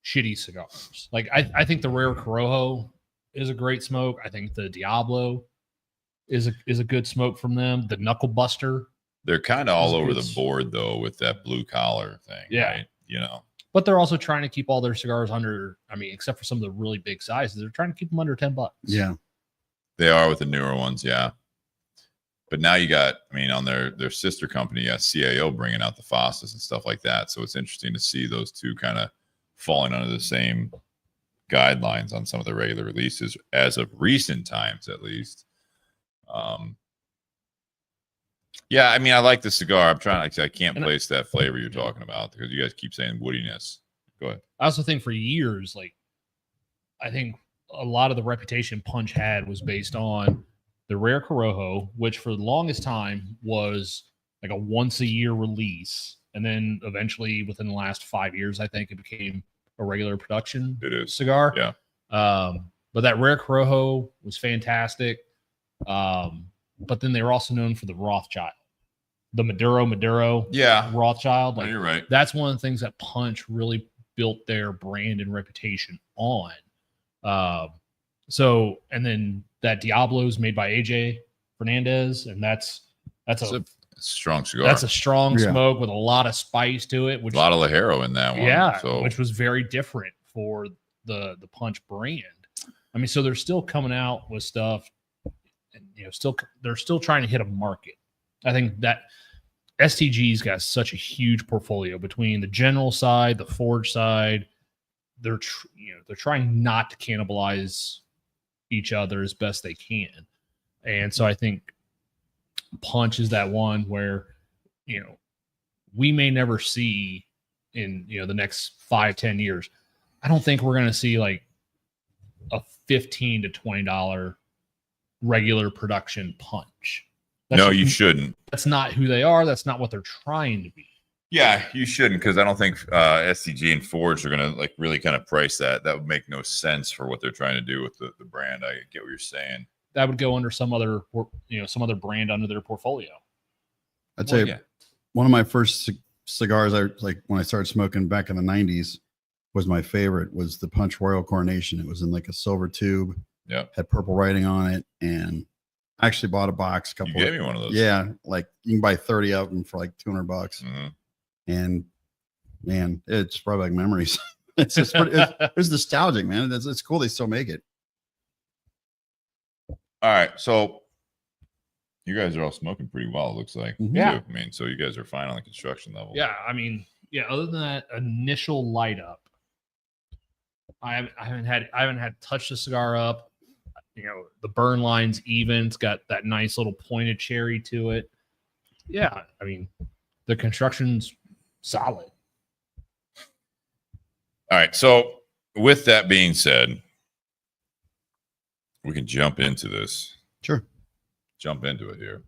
shitty cigars. Like I think the Rare Corojo is a great smoke. I think the Diablo is a good smoke from them. The Knuckle Buster. They're kind of all over the board though with that blue collar thing. Yeah. Right? But they're also trying to keep all their cigars under, except for some of the really big sizes, they're trying to keep them under $10. Yeah. They are with the newer ones, yeah. But now you got, on their sister company, you got CAO bringing out the Fosses and stuff like that. So it's interesting to see those two kind of falling under the same guidelines on some of the regular releases as of recent times, at least. Yeah, I mean, I like the cigar. I'm trying to, I can't And place that flavor you're talking about because you guys keep saying woodiness. Go ahead. I also think for years, like, I think a lot of the reputation Punch had was based on the Rare Corojo, which for the longest time was like a once a year release. And then eventually within the last 5 years, I think it became a regular production It is. cigar. Yeah. But that Rare Corojo was fantastic. But then they were also known for the Rothschild, the Maduro Yeah. Rothschild. No, Like, you're right. that's one of the things that Punch really built their brand and reputation on. So, and then that Diablo's made by AJ Fernandez, and that's It's a strong cigar. that's a strong Yeah. smoke with a lot of spice to it, which a lot of Lajero in that one. yeah, So which was very different for the Punch brand. I mean, so they're still coming out with stuff, and they're still trying to hit a market. I think that STG's got such a huge portfolio between the general side, the forge side. They're trying not to cannibalize each other as best they can, and so I think Punch is that one where we may never see in the next 5-10 years. I don't think we're going to see like a $15 to $20 regular production Punch. no, you shouldn't. That's not who they are. That's not what they're trying to be. Yeah, you shouldn't, because I don't think STG and Forge are gonna like really kind of price that. That would make no sense for what they're trying to do with the brand. I get what you're saying. That would go under some other brand under their portfolio. I'd say yeah. one of my first cigars I like when I started smoking back in the 90s was my favorite was the Punch Royal Coronation. It was in like a silver tube. Yeah. Had purple writing on it. And I actually bought a box. You gave me one of those. Yeah. Like you can buy 30 of them for like $200. Mm-hmm. And man, it's probably like memories. It's just it's nostalgic, man. It's cool they still make it. All right, so you guys are all smoking pretty well. It looks like. Mhm. Yeah. Too. I mean, so you guys are fine on the construction level. Yeah, I mean, other than that initial light up, I haven't had to touch the cigar up. The burn line's even. It's got that nice little pointed cherry to it. Yeah, I mean, the construction's solid. All right, so with that being said, we can jump into this. Sure. Jump into it here.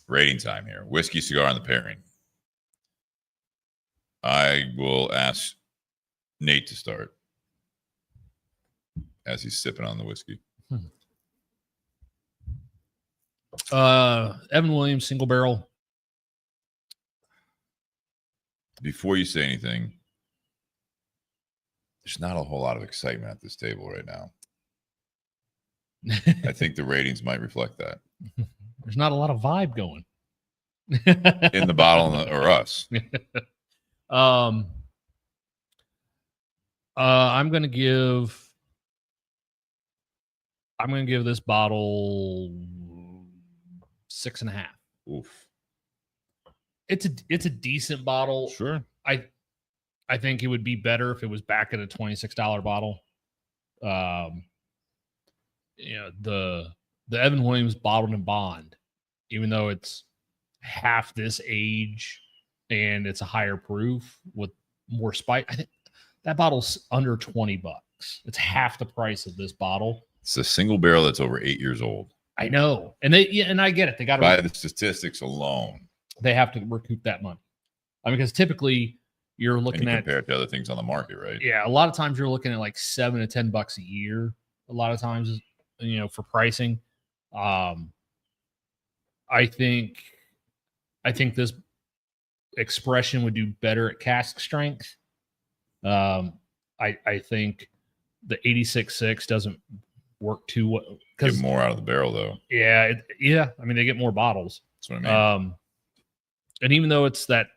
Rating time here. Whiskey, cigar, and the pairing. I will ask Nate to start as he's sipping on the whiskey. Evan Williams single barrel. Before you say anything, there's not a whole lot of excitement at this table right now. I think the ratings might reflect that. There's not a lot of vibe going In the bottle or us. I'm gonna give this bottle 6.5. Oof. It's a decent bottle. Sure. I think it would be better if it was back at a $26 bottle. The Evan Williams bottled and bond, even though it's half this age and it's a higher proof with more spice, I think that bottle's under $20. It's half the price of this bottle. It's a single barrel that's over 8 years old. I know, and I get it. They got By to the statistics alone, they have to recoup that money. I mean, because typically you're and looking you at compare it to other things on the market, right? a lot of times you're looking at like $7 to $10 a year. A lot of times, for pricing. I think this expression would do better at cask strength. I think the 86.6 doesn't work too well Get because more out of the barrel, though. I mean, they get more bottles. That's what I mean. And even though it's that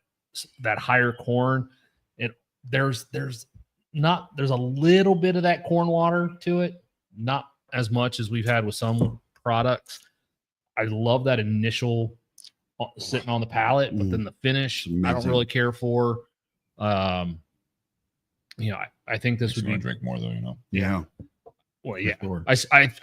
higher corn, there's a little bit of that corn water to it, not as much as we've had with some products. I love that initial sitting on the palate, but then the finish I don't really care for. I think this would going be to drink more, though. Yeah. Well, yeah. Sure. I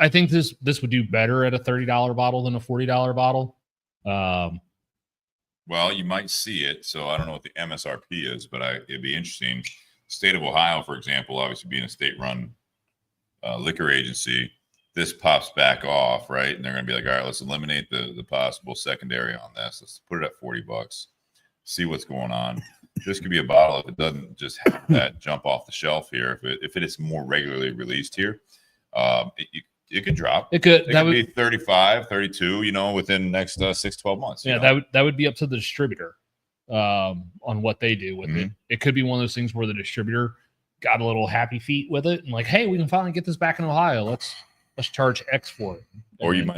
think this would do better at a $30 bottle than a $40 bottle. Well, you might see it. So I don't know what the MSRP is, but it'd be interesting. State of Ohio, for example, obviously being a state-run liquor agency, this pops back off, right? And they're going to be like, all right, let's eliminate the possible secondary on this. Let's put it at $40. See what's going on. This could be a bottle if it doesn't just have that jump off the shelf here. If it is more regularly released here, it could drop. It could. That would be 35, 32, within the next 6, 12 months. Yeah, that would be up to the distributor on what they do with it. It could be one of those things where the distributor got a little happy feet with it and like, hey, we can finally get this back in Ohio. Let's charge X for it. Or people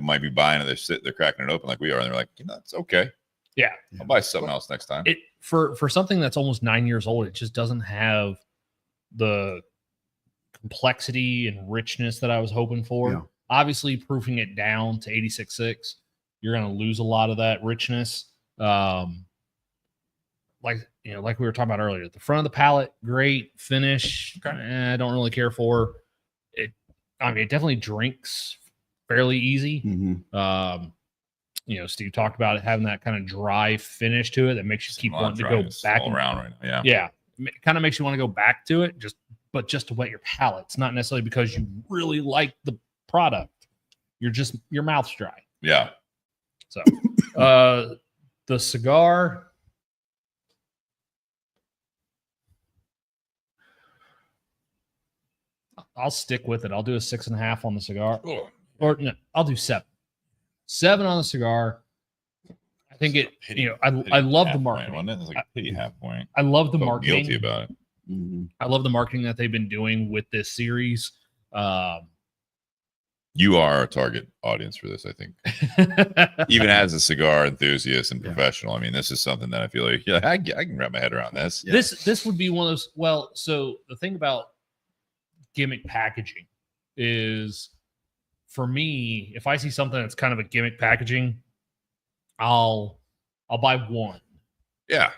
might be buying it. They're cracking it open like we are, and they're like, it's okay. Yeah, I'll buy something else next time. For something that's almost 9 years old, it just doesn't have the complexity and richness that I was hoping for. Yeah. Obviously, proofing it down to 86.6, you're going to lose a lot of that richness. Like we were talking about earlier, the front of the palate, great finish. Okay. I don't really care for it. I mean, it definitely drinks fairly easy. Steve talked about it having that kind of dry finish to it that makes you keep wanting to go back around right now. Yeah. It kind of makes you want to go back to it but just to wet your palate. It's not necessarily because you really like the product. Your mouth's dry. Yeah. So, the cigar, I'll stick with it. I'll do a 6.5 on the cigar. Oh. Or no, I'll do 7. 7 on the cigar. I think it, I love the marketing. Wasn't it? It's like a pity half point. I love the marketing. Guilty about it. I love the marketing that they've been doing with this series. You are our target audience for this, I think. Even as a cigar enthusiast and professional, I mean, this is something that I feel like I can wrap my head around this. Yeah. This would be one of those. Well, so the thing about gimmick packaging is, for me, if I see something that's kind of a gimmick packaging, I'll buy one. Yeah.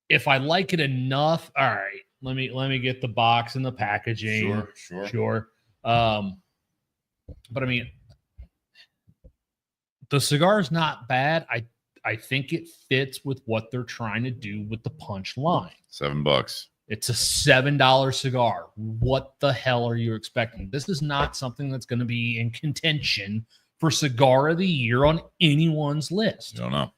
If I like it enough, all right, let me get the box and the packaging. Sure. But I mean, the cigar is not bad. I think it fits with what they're trying to do with the punch line. $7. It's a $7 cigar. What the hell are you expecting? This is not something that's going to be in contention for cigar of the year on anyone's list. You don't know.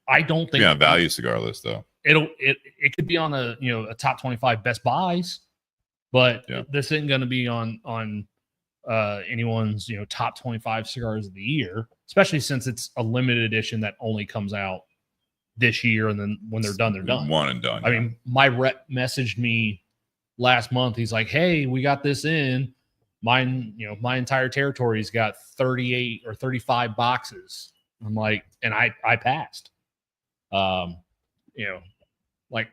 I don't think it's on a value cigar list though. It could be on a top 25 best buys, but this isn't going to be on anyone's top 25 cigars of the year, especially since it's a limited edition that only comes out this year, and then when they're done, they're done. One and done. I mean, my rep messaged me last month. He's like, "Hey, we got this in. Mine, my entire territory's got 38 or 35 boxes." I'm like, and I passed.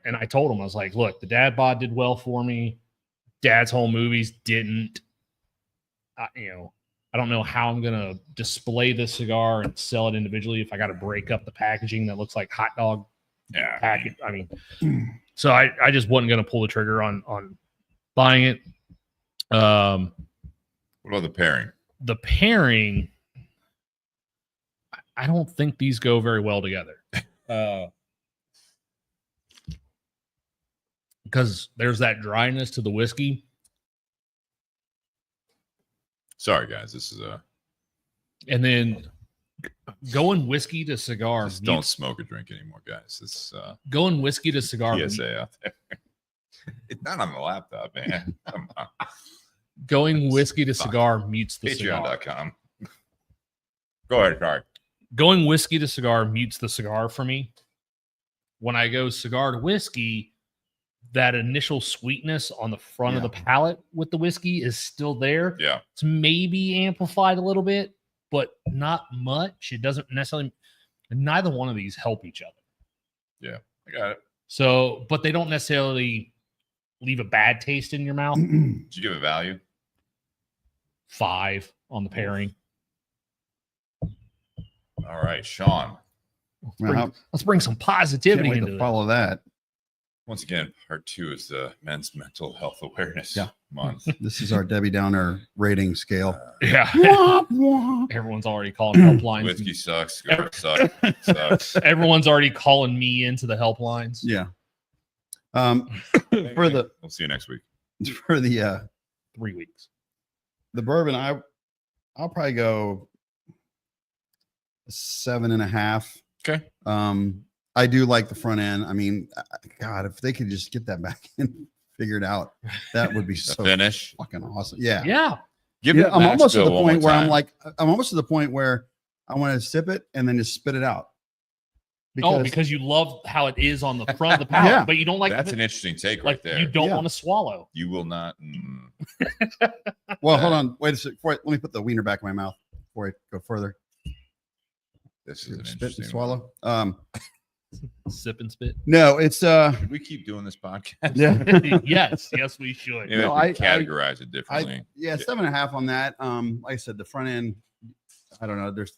And I told him, I was like, "Look, the dad bod did well for me. Dad's Home Movies didn't. I don't know how I'm going to display this cigar and sell it individually if I got to break up the packaging that looks like hot dog package. I mean, so I just wasn't going to pull the trigger on buying it. What about the pairing? The pairing, I don't think these go very well together. Because there's that dryness to the whiskey. Sorry, guys. This is and then going whiskey to cigar. Just don't smoke or drink anymore, guys. It's going whiskey to cigar. PSA out there. It's not on the laptop, man. Come on. Going whiskey to cigar mutes the cigar. Patreon.com. Go ahead, sorry. Going whiskey to cigar mutes the cigar for me. When I go cigar to whiskey, that initial sweetness on the front of the palate with the whiskey is still there. Yeah. It's maybe amplified a little bit, but not much. It doesn't necessarily, neither one of these help each other. Yeah, I got it. So, but they don't necessarily leave a bad taste in your mouth. Did you give it value? 5 on the pairing. All right, Sean. Let's bring some positivity into follow that. Once again, part 2 is the men's mental health awareness. Yeah. month. This is our Debbie Downer rating scale. Yeah. Womp, womp. Everyone's already calling helplines. Whiskey sucks. Cigar sucks. Everyone's already calling me into the helplines. Yeah. We'll see you next week. For the 3 weeks. the bourbon, I'll probably go 7.5. Okay. I do like the front end. I mean, God, if they could just get that back and figured out, that would be so Finish. fucking awesome. Yeah. Yeah. Give Yeah, that I'm mash almost to bill the one point more where I'm time. like, I'm almost to the point where I want to sip it and then just spit it out. Because you love how it is on the front of the palate, Yeah. but you don't like That's the, an interesting take like right there. you don't Yeah. want to swallow. You will not. Well, hold on. Wait a second. Let me put the wiener back in my mouth before I go further. This is an Spit interesting and one. swallow. Sip and spit. No, it's Should we keep doing this podcast? yeah. yes, we should. Maybe No, I could I- categorize it differently. Yeah, 7.5 on that. Like I said, the front end, I don't know. There's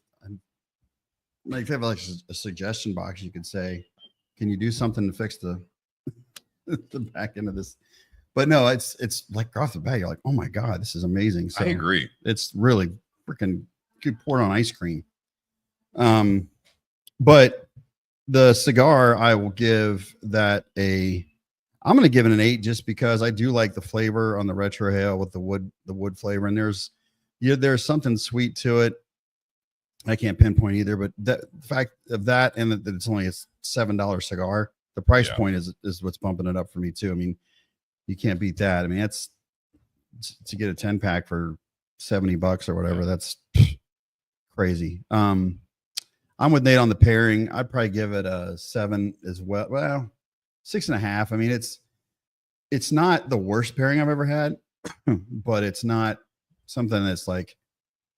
like if you have like a suggestion box, you could say, can you do something to fix the the back end of this? But no, it's like off the bat, you're like, oh my God, this is amazing. So I agree. it's really freaking good poured on ice cream. But the cigar, I will give that I'm going to give it an 8 just because I do like the flavor on the retrohale with the wood flavor. And there's something sweet to it. I can't pinpoint either, but the fact of that and that it's only a $7 cigar, the price point is what's bumping it up for me too. I mean, you can't beat that. I mean, that's to get a 10 pack for $70 or whatever. That's crazy. I'm with Nate on the pairing. I'd probably give it a 7 as well. Well, 6.5. I mean, it's not the worst pairing I've ever had, but it's not something that's like,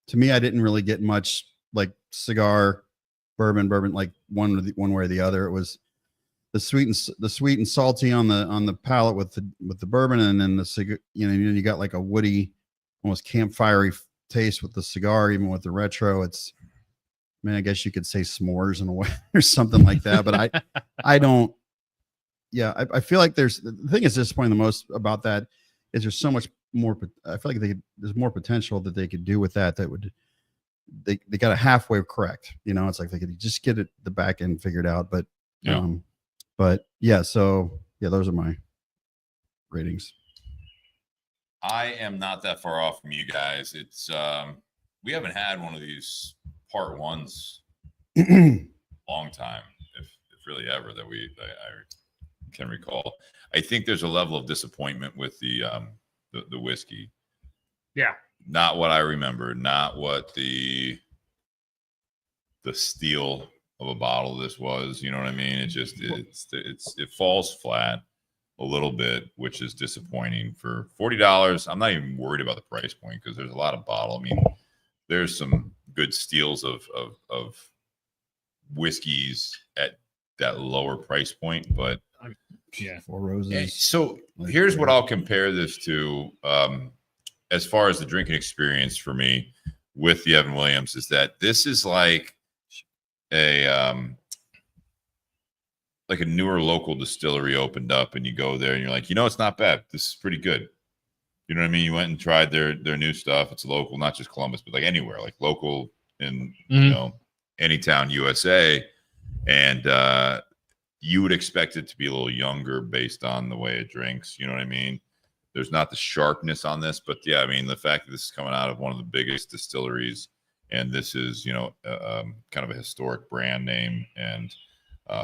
to me, I didn't really get much like cigar, bourbon, like one way or the other. It was the sweet and salty on the palate with the bourbon, and then the cigar. You got like a woody, almost campfirey taste with the cigar, even with the retro. I guess you could say s'mores in a way or something like that, but I don't. Yeah, I feel like the thing that's disappointing the most about that is there's so much more. I feel like there's more potential that they could do with that would. They got a halfway correct. It's like they could just get it the back end figured out. But so those are my ratings. I am not that far off from you guys. It's we haven't had one of these part ones long time, if really ever, that I can recall. I think there's a level of disappointment with the whiskey. Yeah. Not what I remember, not what the steel of a bottle this was. You know what I mean? It falls flat a little bit, which is disappointing. For $40, I'm not even worried about the price point because there's a lot of bottle. I mean, there's some good steals of whiskeys at that lower price point, but Yeah. Four Roses. So here's what I'll compare this to. As far as the drinking experience for me with the Evan Williams, is that this is like a newer local distillery opened up, and you go there and you're like, it's not bad. This is pretty good. You know what I mean? You went and tried their new stuff. It's local, not just Columbus, but like anywhere, like local in any town, USA, and you would expect it to be a little younger based on the way it drinks. You know what I mean? There's not the sharpness on this, but yeah, I mean, the fact that this is coming out of one of the biggest distilleries, and this is, kind of a historic brand name and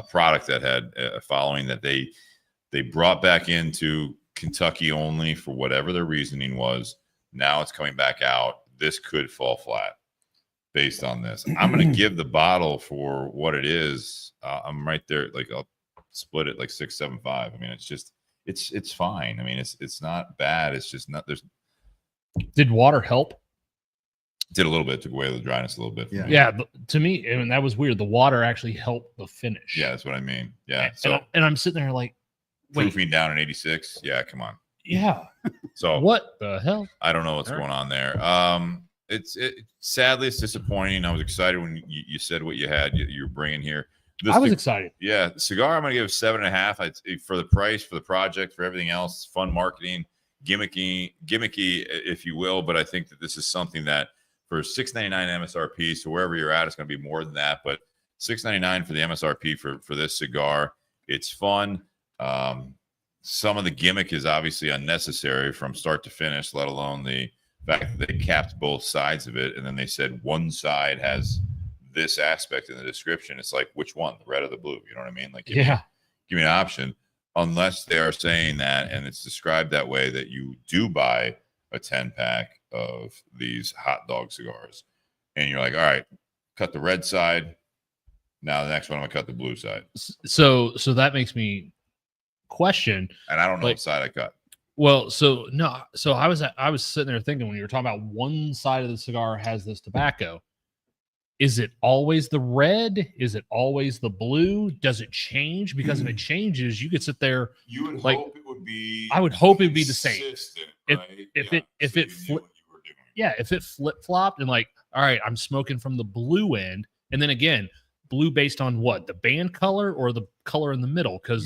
product that had a following that they brought back into Kentucky only for whatever their reasoning was. Now it's coming back out. This could fall flat based on this. I'm going to give the bottle for what it is. I'm right there. Like I'll split it like 6.75. I mean, it's just, it's fine. I mean, it's not bad. It's just not, Did water help? Did a little bit, took away the dryness a little bit. Yeah. But to me, and that was weird. The water actually helped the finish. Yeah, that's what I mean. Yeah. So and I'm sitting there like, wait. Proofing down in 86. Yeah, come on. Yeah. So what the hell? I don't know what's going on there. Sadly, it's disappointing. I was excited when you said what you had. You were bringing here. I was excited. Yeah, cigar. I'm gonna give 7.5. For the price, for the project, for everything else, fun marketing. gimmicky, if you will. But I think that this is something that for $6.99 MSRP, so wherever you're at, it's going to be more than that. But $6.99 for the MSRP for this cigar. It's fun. Some of the gimmick is obviously unnecessary from start to finish, let alone the fact that they capped both sides of it, and then they said one side has this aspect in the description. It's like, which one, the red or the blue? You know what I mean? Like, give me an option, unless they are saying that, and it's described that way, that you do buy a 10-pack of these hot dog cigars, and you're like, all right, cut the red side. Now the next one, I'm gonna cut the blue side. So that makes me question. And I don't know like, what side I cut. Well, so I was sitting there thinking, when you were talking about one side of the cigar has this tobacco, is it always the red? Is it always the blue? Does it change? Because if it changes, you could sit there. You would like, hope it would be. I would hope it'd be the same. Right? If it flip flopped and like, all right, I'm smoking from the blue end, and then again, blue based on what, the band color or the color in the middle? Because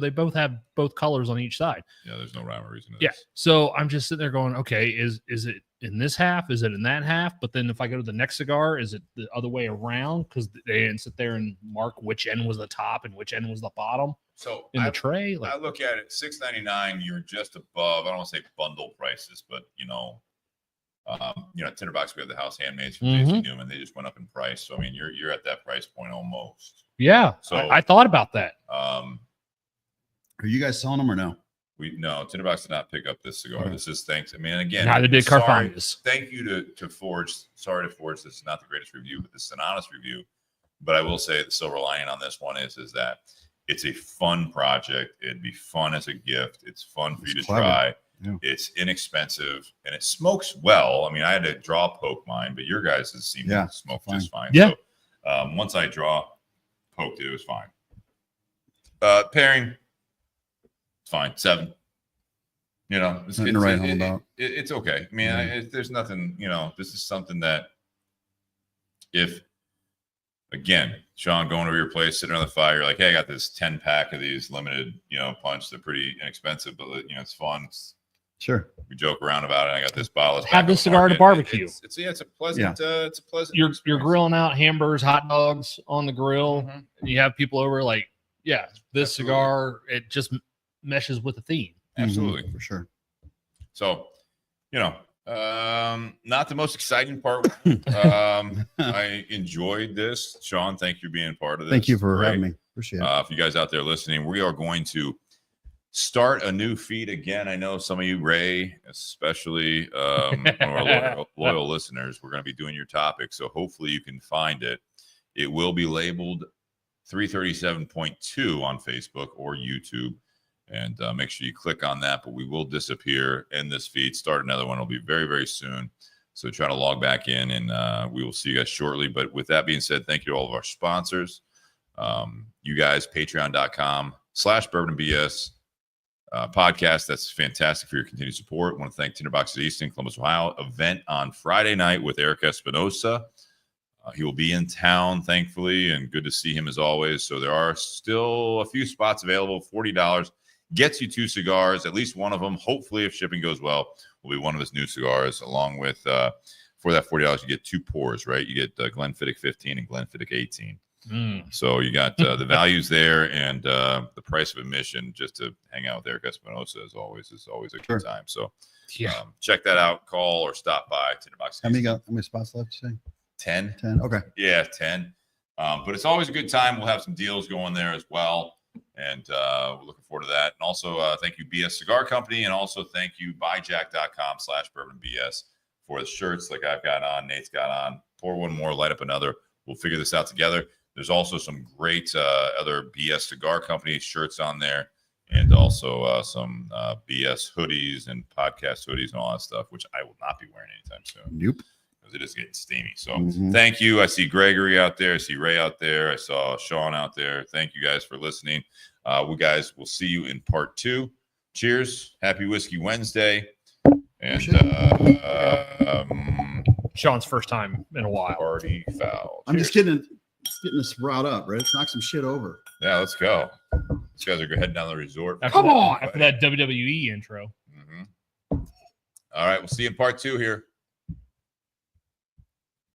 they both have both colors on each side. Yeah, there's no rhyme or reason to this. Yeah. So I'm just sitting there going, okay, is it in this half? Is it in that half? But then if I go to the next cigar, is it the other way around? Because they didn't sit there and mark which end was the top and which end was the bottom. So in the tray. Like, I look at it, $6.99. You're just above. I don't want to say bundle prices, but Tinder Box, we have the house handmaids from JC Newman. They just went up in price. So I mean, you're at that price point almost. Yeah. So I thought about that. Are you guys selling them or no? No, Tinder Box did not pick up this cigar. Okay. This is thanks. I mean, again, neither did Carfagnas. Thank you to Forge. Sorry to Forge. This is not the greatest review, but this is an honest review. But I will say the silver lining on this one is that it's a fun project. It'd be fun as a gift. It's fun for you to try. Yeah. It's inexpensive and it smokes well. I mean, I had to draw poke mine, but your guys has seemed to smoke just fine. Yeah. So once I poked it was fine. Pairing, fine, 7. It's okay. I mean, there's nothing. This is something that if, again, Sean, going over your place, sitting on the fire, you're like, hey, I got this 10-pack of these limited, punch. They're pretty inexpensive, but it's fun. Sure. We joke around about it. I got this bottle. Have this cigar at a barbecue. It's a pleasant. It's a pleasant. You're grilling out hamburgers, hot dogs on the grill. Mm-hmm. And you have people over like, this cigar, it just meshes with the theme. Absolutely, for sure. So, not the most exciting part. I enjoyed this. Sean, thank you for being part of this. Thank you for having me. Appreciate it. If you guys out there listening, we are going to start a new feed again. I know some of you, Ray, especially one of our loyal listeners, we're going to be doing your topic. So hopefully you can find it. It will be labeled 337.2 on Facebook or YouTube. And make sure you click on that. But we will disappear in this feed. Start another one. It'll be very, very soon. So try to log back in, and we will see you guys shortly. But with that being said, thank you to all of our sponsors. You guys, patreon.com/bourbonbs podcast. That's fantastic for your continued support. I want to thank Tinder Box at Easton, Columbus, Ohio. Event on Friday night with Eric Espinosa. He will be in town, thankfully, and good to see him as always. So there are still a few spots available. $40 gets you 2 cigars, at least one of them. Hopefully, if shipping goes well, will be one of his new cigars. Along with for that $40, you get 2 pours, right? You get Glenfiddich 15 and Glenfiddich 18. So you got the values there, and the price of admission just to hang out with Eric Espinosa is always a good time. So check that out. Call or stop by Tinder Box. How many spots left? You say 10. 10. Okay. Yeah, 10. But it's always a good time. We'll have some deals going there as well. And we're looking forward to that. And also, thank you, Cigar Company. And also, thank you, buyjack.com/bourbonbs for the shirts like I've got on, Nate's got on. Pour one more, light up another. We'll figure this out together. There's also some great other BS Cigar Company shirts on there. And also some BS hoodies and podcast hoodies and all that stuff, which I will not be wearing anytime soon. Nope. It is getting steamy. So thank you. I see Gregory out there. I see Ray out there. I saw Sean out there. Thank you guys for listening. We guys will see you in part 2. Cheers. Happy Whiskey Wednesday. And Sean's first time in a while. Party foul. I'm just getting this riled up, right? Let's knock some shit over. Yeah, let's go. These guys are heading down the resort. After that WWE intro. All right. We'll see you in part 2 here.